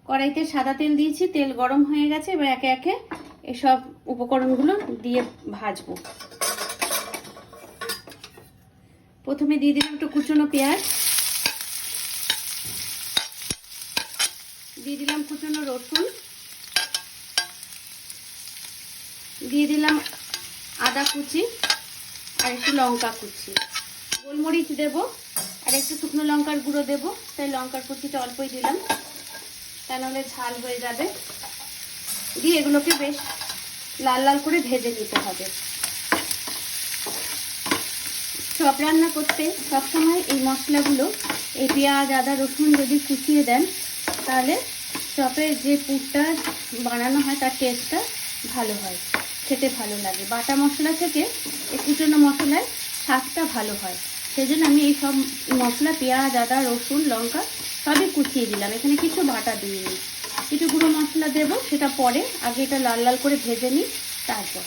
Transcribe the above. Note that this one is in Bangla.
কড়াইতে সাদা তেল দিয়েছি, তেল গরম হয়ে গেছে। এবার একে একে এসব উপকরণগুলো দিয়ে ভাজবো। প্রথমে দিয়ে দিলাম একটু কুচনো পেঁয়াজ, দিয়ে দিলাম কুচনো রসুন, দিয়ে দিলাম আদা কুচি আর একটু লঙ্কা কুচি, গোলমরিচ দেব আর একটু শুকনো লঙ্কার গুঁড়ো দেব। তাই লঙ্কার কুচিটা অল্পই দিলাম, তা নাহলে ঝাল হয়ে যাবে। দিয়ে এগুলোকে বেশ লাল লাল করে ভেজে নিতে হবে। চপ রান্না করতে সবসময় এই মশলাগুলো, এই পেঁয়াজ আদা রসুন যদি কুচিয়ে দেন, তাহলে চপের যে পুরটা বানানো হয় তার টেস্টটা ভালো হয়, খেতে ভালো লাগে। বাটা মশলা থেকে এই কুচনো মশলায় স্বাদটা ভালো হয়। সেই জন্য আমি এই সব মশলা পেঁয়াজ আদা রসুন লঙ্কা সবই কুচিয়ে দিলাম, এখানে কিছু বাটা দিইনি। কিছু গুঁড়ো মশলা দেবো, সেটা পরে, আগে এটা লাল লাল করে ভেজে নিই তারপর।